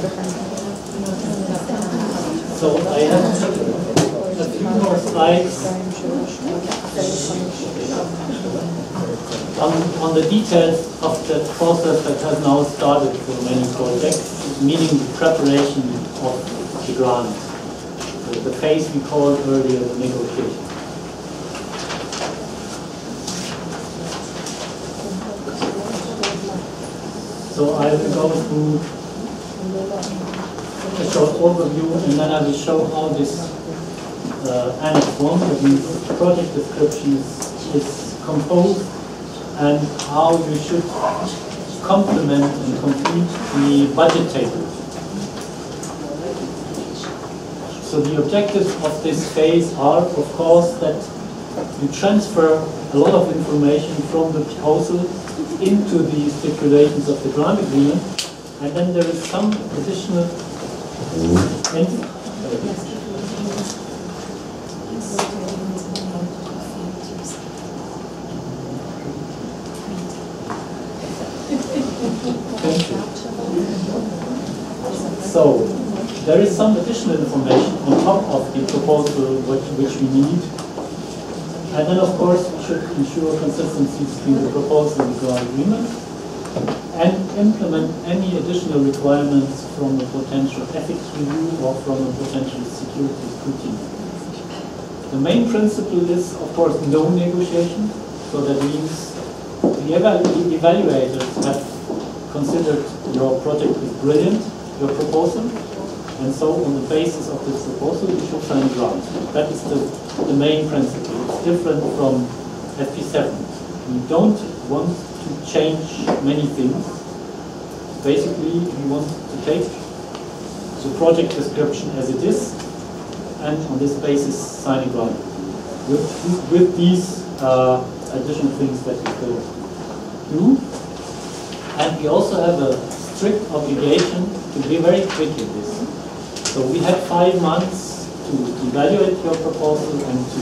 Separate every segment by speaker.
Speaker 1: So I have a few more slides on the details of the process that has now started for many projects, meaning the preparation of the grant, the phase we called earlier the negotiation. So I will go through a short overview, and then I will show how this Annex 1, that means project description, is composed, and how you should complement and complete the budget table. So the objectives of this phase are, of course, that you transfer a lot of information from the proposal into the stipulations of the grant agreement, and then there is some additional So there is some additional information on top of the proposal which we need. And then, of course, we should ensure consistency between the proposal and the grant agreement, and implement any additional requirements from a potential ethics review or from a potential security scrutiny. The main principle is, of course, no negotiation. So that means the evaluators have considered your project is brilliant, your proposal, and so on the basis of this proposal you should sign a grant. That is the main principle. It's different from FP7. We don't want to change many things. Basically, we want to take the project description as it is, and on this basis sign a grant with these additional things that we will do. And we also have a strict obligation to be very quick in this. So we had 5 months to evaluate your proposal and to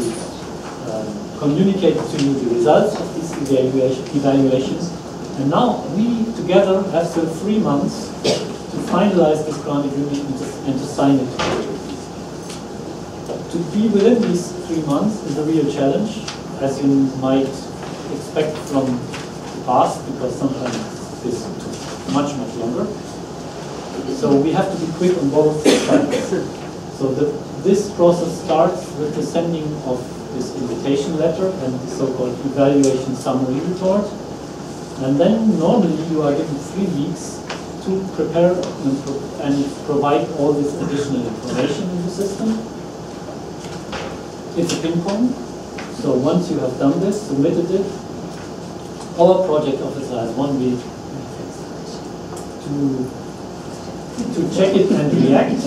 Speaker 1: communicate to you the results of these evaluations. And now we together have still 3 months to finalize this grant agreement and to sign it. To be within these 3 months is a real challenge, as you might expect from the past, because sometimes this took much longer. So we have to be quick on both sides. So this process starts with the sending of this invitation letter and the so-called evaluation summary report. And then normally you are given 3 weeks to prepare and provide all this additional information in the system. It's a ping pong. So once you have done this, submitted it, our project officer has 1 week to check it and react.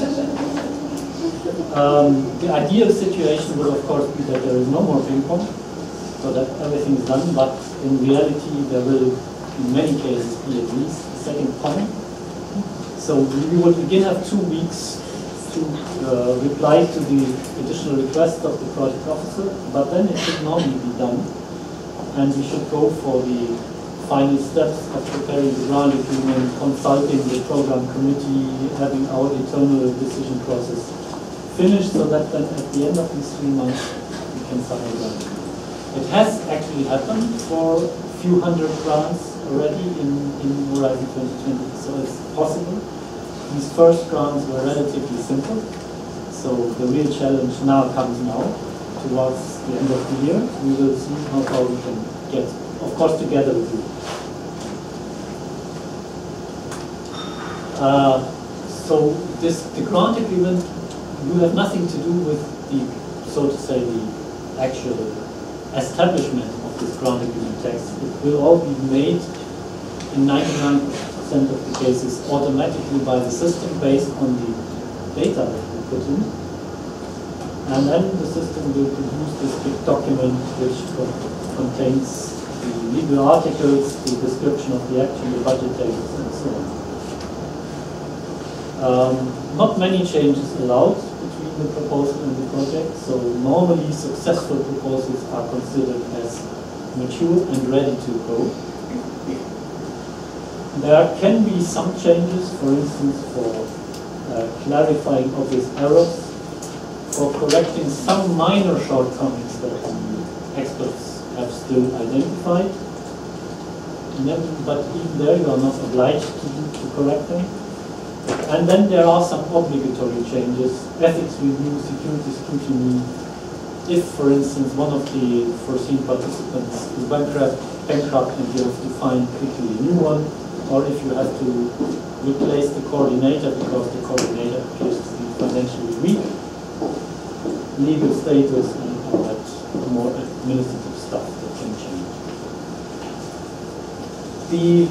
Speaker 1: The ideal situation would of course be that there is no more ping pong, so that everything is done, but in reality there will in many cases be at least a second pong. So we would again have 2 weeks to reply to the additional request of the project officer, but then it should normally be done, and we should go for the final steps of preparing the grant agreement, consulting the program committee, having our internal decision process finished, so that then at the end of these 3 months we can sign a grant. It has actually happened for a few hundred grants already in Horizon 2020, so it's possible. These first grants were relatively simple, so the real challenge comes now, towards the end of the year. We will see how far we can get, of course together with you. So the grant agreement will have nothing to do with the, so to say, the actual establishment of this grant agreement text. It will all be made in 99% of the cases automatically by the system based on the data that we put in. And then the system will produce this big document which contains the legal articles, the description of the action, the budget tables, and so on. Not many changes allowed between the proposal and the project, so normally successful proposals are considered as mature and ready to go. There can be some changes, for instance, for clarifying obvious errors, for correcting some minor shortcomings that the experts have still identified. But even there you are not obliged to correct them. And then there are some obligatory changes: ethics review, security scrutiny. If, for instance, one of the foreseen participants is bankrupt and you have to find quickly a new one, or if you have to replace the coordinator because the coordinator appears to be financially weak, legal status and all that more administrative stuff that can change. The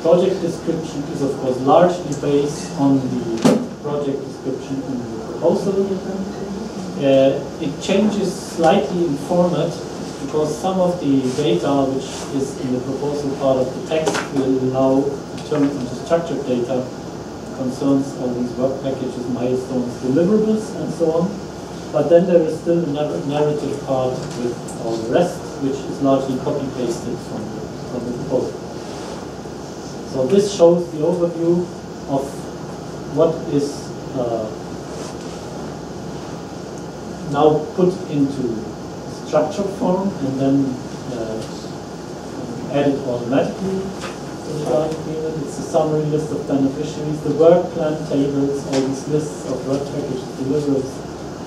Speaker 1: project description is, of course, largely based on the project description in the proposal. It changes slightly in format because some of the data which is in the proposal part of the text will now turn into structured data, concerns all these work packages, milestones, deliverables, and so on. But then there is still a narrative part with all the rest, which is largely copy-pasted from the proposal. So this shows the overview of what is now put into structured form and then added automatically to the joint agreement. It's a summary list of beneficiaries, the work plan tables, all these lists of work packages, deliverables,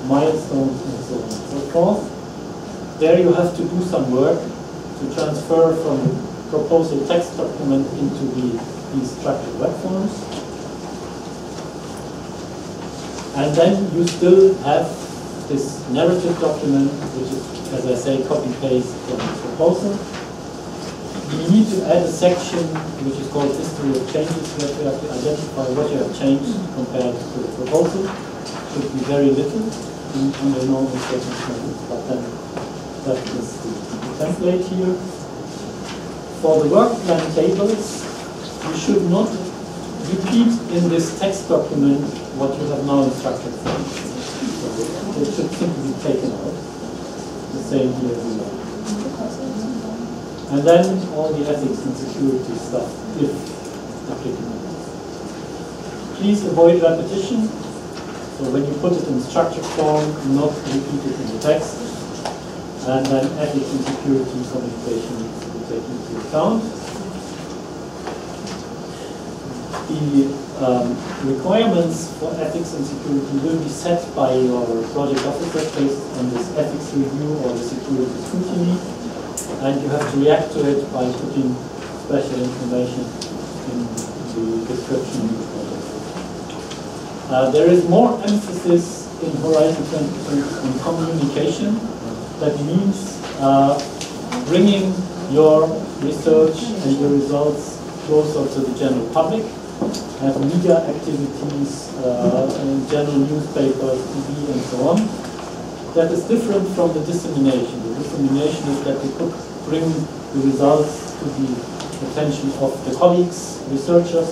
Speaker 1: milestones, and so on and so forth. There you have to do some work to transfer from the proposal text document into these structured web forms. And then you still have this narrative document, which is, as I say, copy-paste from the proposal. You need to add a section which is called history of changes, where you have to identify what you have changed compared to the proposal. It should be very little under normal circumstances, but then that is the template here. For the work plan tables, you should not repeat in this text document what you have now in structured form. It should simply be taken out. The same here as well. And then all the ethics and security stuff, if applicable. Please avoid repetition. So when you put it in structured form, not repeat it in the text. And then ethics and security communication needs to be taken into account. The requirements for ethics and security will be set by your project officer based on this ethics review or the security scrutiny, and you have to react to it by putting special information in the description of the project. There is more emphasis in Horizon 2020 on communication. That means bringing your research and your results closer to the general public. Have media activities, general newspapers, TV, and so on. That is different from the dissemination. The dissemination is that you could bring the results to the attention of the colleagues, researchers.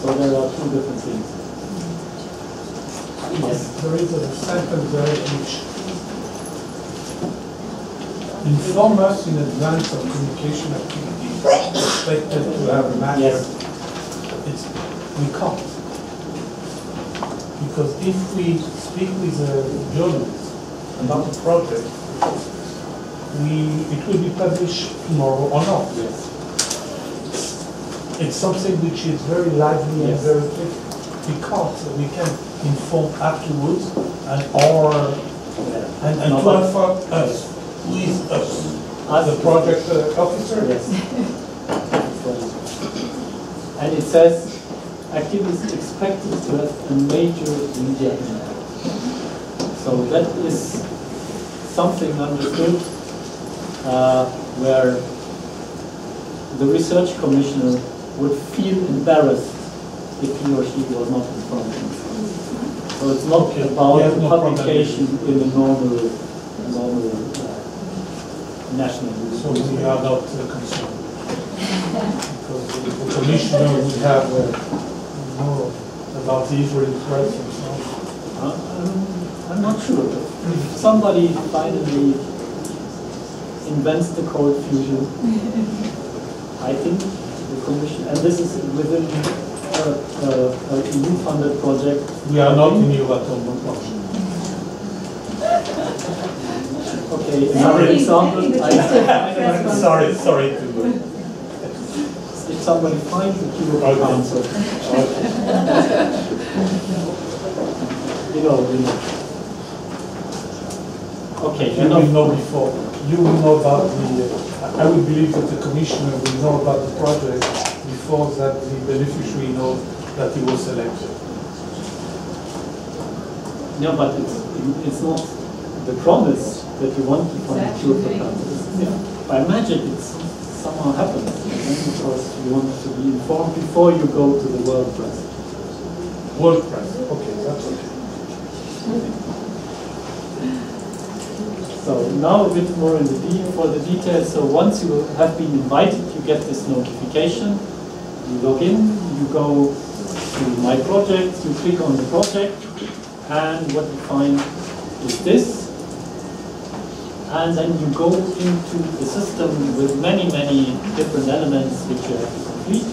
Speaker 1: So there are two different things. Yes.
Speaker 2: There is a sentence there which inform us in advance of communication activities expected to have a matter.
Speaker 1: Yes.
Speaker 2: We can't. Because if we speak with a journalist about a project, it will be published tomorrow or not.
Speaker 1: Yes.
Speaker 2: It's something which is very lively and very quick. We can inform afterwards and to inform us. Who is us? As the project officer?
Speaker 1: Yes. And it says activities expected to have a major media impact. So that is something understood where the research commissioner would feel embarrassed if he or she was not informed. So it's not about publication in a normal national news.
Speaker 2: So we are not concerned. Because the commissioner would have more about the Israeli press and so on.
Speaker 1: I'm not sure. If somebody finally invents the cold fusion, I think the commission, and this is within a EU-funded project.
Speaker 2: We are not in Euratom.
Speaker 1: Okay, another example.
Speaker 2: Sorry to
Speaker 1: if somebody finds the Euro Council. You know. Okay,
Speaker 2: you will know before. You will know about the. I would believe that the commissioner will know about the project before that the beneficiary knows that he was selected.
Speaker 1: No, but it's not the promise that you want to find a cure for cancer. If by magic it's somehow happens, then of course you want to be informed before you go to the world press.
Speaker 2: World press. Okay, that's okay.
Speaker 1: So now a bit more in for the details. So once you have been invited, you get this notification. You log in, you go to My Project, you click on the project, and what you find is this. And then you go into the system with many, many different elements which you have to complete.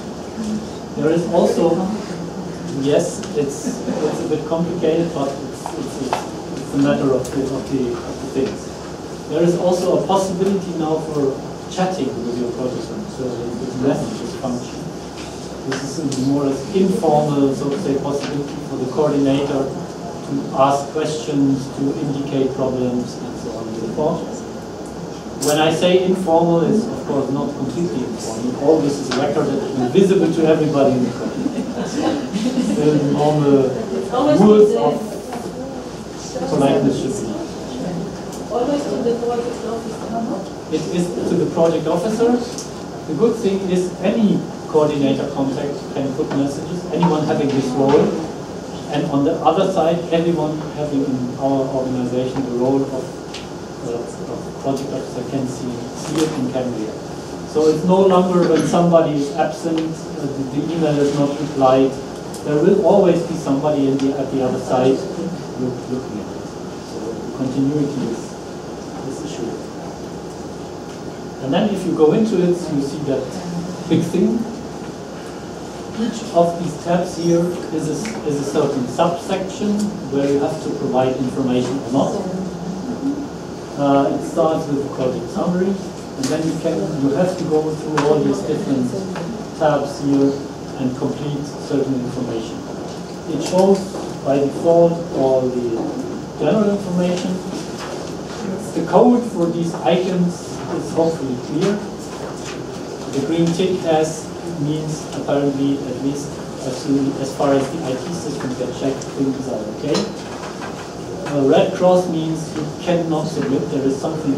Speaker 1: There is also, yes, it's a bit complicated, but it's a matter of the things. There is also a possibility now for chatting with your project so the messages function. This is a more informal, so to say, possibility for the coordinator to ask questions, to indicate problems, and so on and so forth. When I say informal, it's of course not completely informal. All this is recorded and visible to everybody in the project. Still the normal rules of politeness should be.
Speaker 3: Always to the project officer.
Speaker 1: It is to the project officer. The good thing is any coordinator contact can put messages, anyone having this role. And on the other side, everyone having in our organization the role of project officer can see it and can read. So it's no longer when somebody is absent, the email is not replied. There will always be somebody at the other side looking at it. So continuity is issue. And then if you go into it, you see that big thing. Each of these tabs here is a certain subsection where you have to provide information or not. It starts with the project summary, and then you have to go through all these different tabs here and complete certain information. It shows by default all the general information. The code for these icons is hopefully clear. The green tick means apparently, at least as far as the IT system can check, things are okay. Red cross means you cannot submit, there is something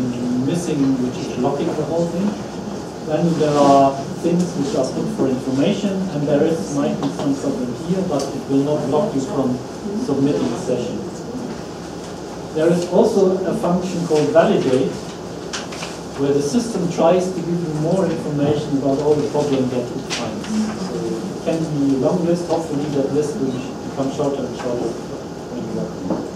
Speaker 1: missing which is blocking the whole thing. Then there are things which are put for information, and might be some problem here, but it will not block you from submitting a session. There is also a function called validate, where the system tries to give you more information about all the problems that it finds. So it can be a long list, hopefully that list will become shorter and shorter when you work on it.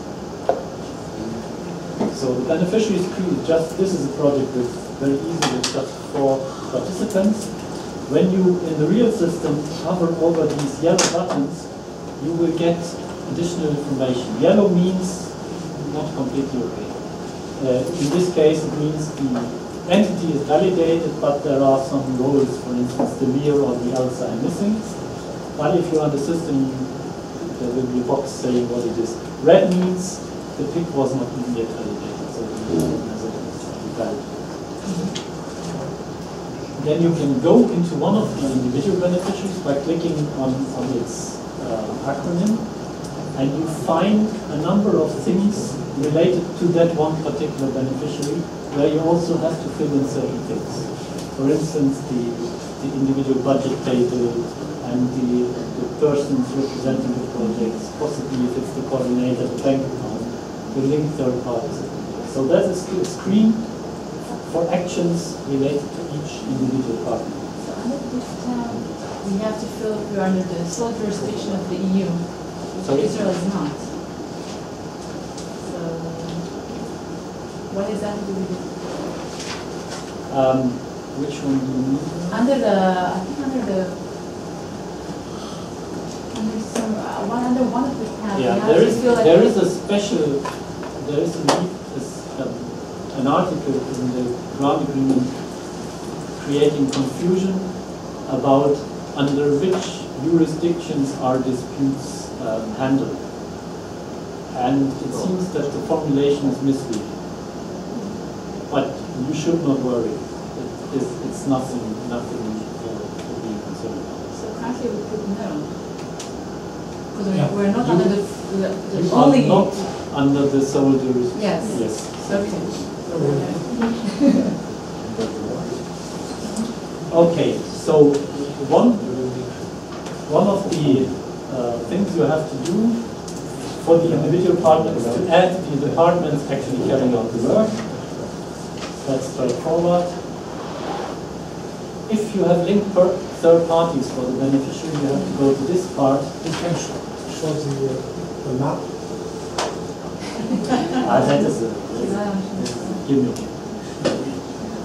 Speaker 1: So the beneficiary screen is this is a project that's very easy with just 4 participants. When you, in the real system, hover over these yellow buttons, you will get additional information. Yellow means not completely okay. In this case, it means the entity is validated, but there are some roles, for instance, the mir or the else are missing. But if you're on the system, there will be a box saying what it is. Red means the pick was not even yet validated, so it's valid. Then you can go into one of the individual beneficiaries by clicking on its acronym, and you find a number of things related to that one particular beneficiary, where you also have to fill in certain things. For instance, the individual budget table and the persons representing the projects, possibly if it's the coordinator, the bank account, the link third parties. So that is a screen for actions related to each individual partner.
Speaker 3: So under this tab, we have to fill if we're under the sole jurisdiction of the EU, which Israel is not. So what is that to do with it?
Speaker 1: Which one do you need?
Speaker 3: Under the, I think under the
Speaker 1: Yeah,
Speaker 3: Now
Speaker 1: there
Speaker 3: you
Speaker 1: is
Speaker 3: feel like
Speaker 1: there is a special there is indeed an article in the grant agreement creating confusion about under which jurisdictions are disputes handled, and it seems that the formulation is misleading. But you should not worry. It's nothing for being concerned about.
Speaker 3: So currently we could know. Because
Speaker 2: Yeah.
Speaker 3: we're not under the
Speaker 1: You
Speaker 3: only.
Speaker 1: are not under the sole jurisdiction.
Speaker 3: Yes.
Speaker 1: Yes.
Speaker 3: Okay.
Speaker 1: Okay. So one of the things you have to do for the individual partner is to add the departments actually carrying out the work. That's straightforward. If you have linked third parties for the beneficiary, you have to go to this part.
Speaker 2: You can show the map.
Speaker 1: That is a gimmick.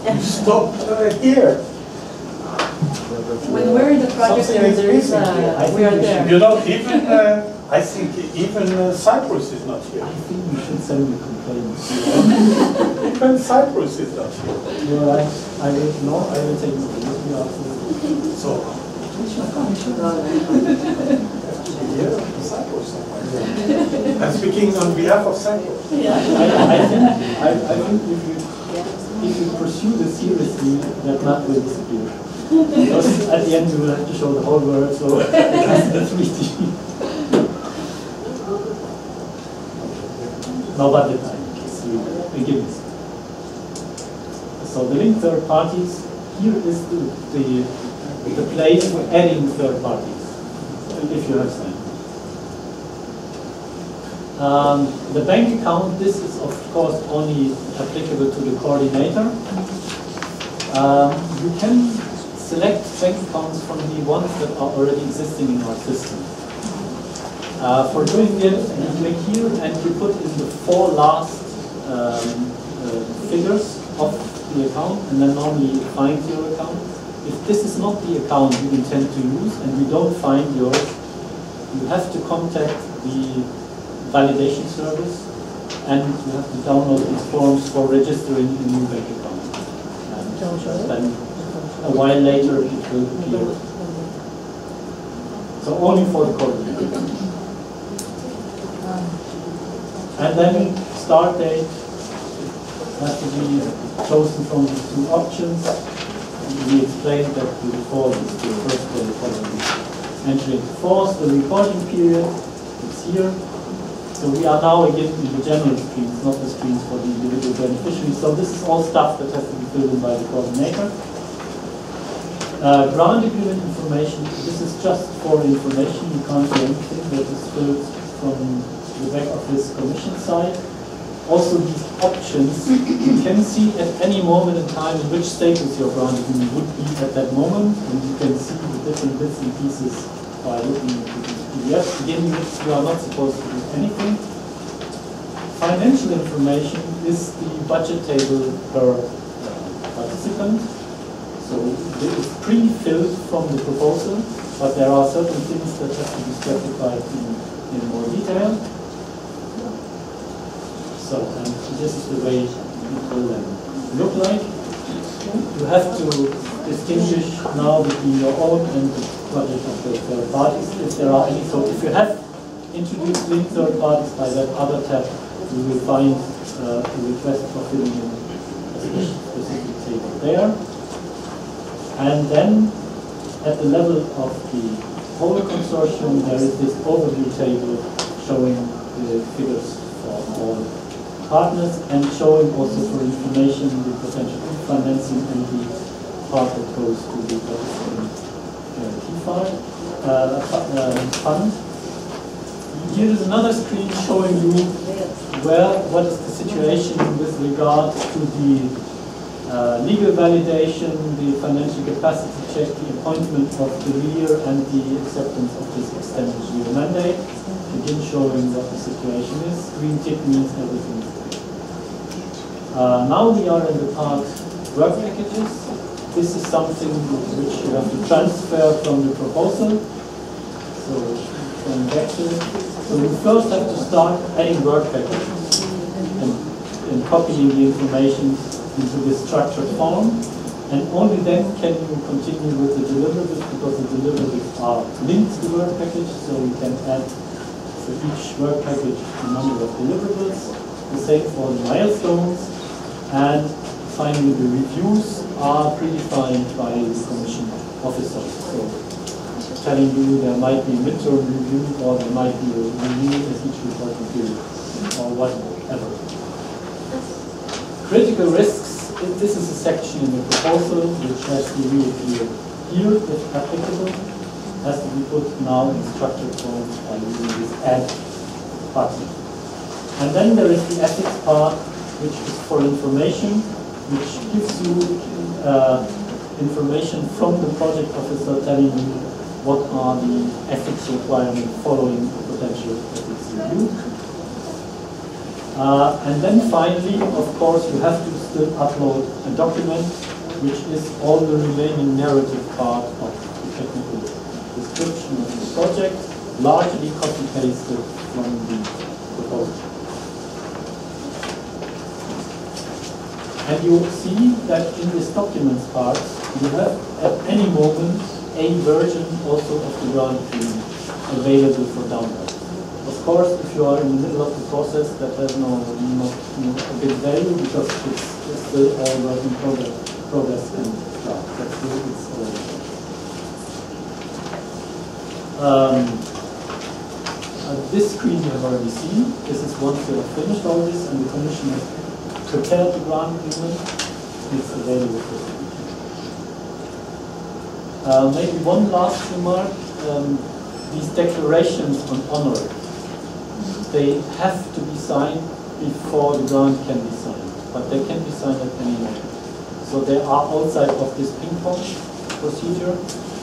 Speaker 2: You stop here.
Speaker 3: When we're in the project, there is we are there.
Speaker 2: You know, even I think even Cyprus is not here.
Speaker 1: I think you should send me complaints.
Speaker 2: Even Cyprus is not here.
Speaker 1: You're right. I will take it with me after.
Speaker 2: So here, Cyprus somewhere. I'm speaking on behalf of Cyprus.
Speaker 1: I think if you pursue this seriously, that map will disappear. Because at the end you will have to show the whole world, so that's really. No, but the time is beginning. So the linked third parties, here is the place for adding third parties, if you have time. The bank account, this is of course only applicable to the coordinator. You can select bank accounts from the ones that are already existing in our system. For doing it, you click here and you put in the 4 last figures of the account, and then normally you find your account. If this is not the account you intend to use and you don't find yours, you have to contact the validation service and you have to download these forms for registering a new bank account. And then a while later it will appear. So only for the coordinator. And then start date has to be chosen from these 2 options. We explained that the default is the first day following entry into force. The reporting period is here. So we are now again in the general screens, not the screens for the individual beneficiaries. So this is all stuff that has to be filled in by the coordinator. Grant agreement information, this is just for information. You can't do anything that is filled from the back office commission side. Also these options, you can see at any moment in time in which status your grant agreement would be at that moment, and you can see the different bits and pieces by looking into these PDFs. Beginning with, you are not supposed to do anything. Financial information is the budget table per participant. So it is pre-filled from the proposal, but there are certain things that have to be specified in more detail. So, and this is the way it will then look like. You have to distinguish now between your own and the budget of the third parties, if there are any. So if you have introduced linked third parties by that other tab, you will find a request for filling in a specific table there. And then at the level of the whole consortium, there is this overview table showing the figures for all partners and showing also for information the potential financing and the part that goes to the participant fund. Here is another screen showing you what is the situation with regard to the legal validation, the financial capacity check, the appointment of the leader, and the acceptance of this extended year mandate. Again, showing what the situation is. Green tick means everything is good. Now we are in the part work packages. This is something which you have to transfer from the proposal. So, going back to it. So we first have to start adding word packages and copying the information into this structured form. And only then can you continue with the deliverables, because the deliverables are linked to the word package, so we can add for each word package a number of deliverables. The same for the milestones. And finally, the reviews are predefined by the commission officer. So telling you there might be a midterm review, or there might be a review at each reporting period, or whatever. Critical risks. This is a section in the proposal which has to reappear here, if applicable, has to be put now in structured form by using this add button. And then there is the ethics part, which is for information, which gives you information from the project officer telling you what are the ethics requirements following a potential ethics review. And then finally, of course, you have to still upload a document, which is all the remaining narrative part of the technical description of the project, largely copy-pasted from the proposal. And you see that in this documents part, you have at any moment a version also of the grant agreement available for download. Of course, if you are in the middle of the process, that has no big value, because it's still all work in progress and draft. That's still its this screen you have already seen. This is once you have finished all this and the Commission has prepared the grant agreement, it's available for signature. Maybe one last remark. These declarations on honor, they have to be signed before the grant can be signed, but they can be signed at any moment. So they are outside of this ping-pong procedure.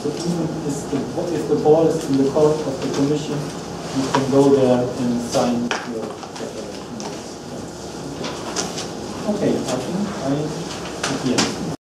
Speaker 1: So even if the ball is in the court of the Commission, you can go there and sign your declaration. Okay, I think I'm at the end.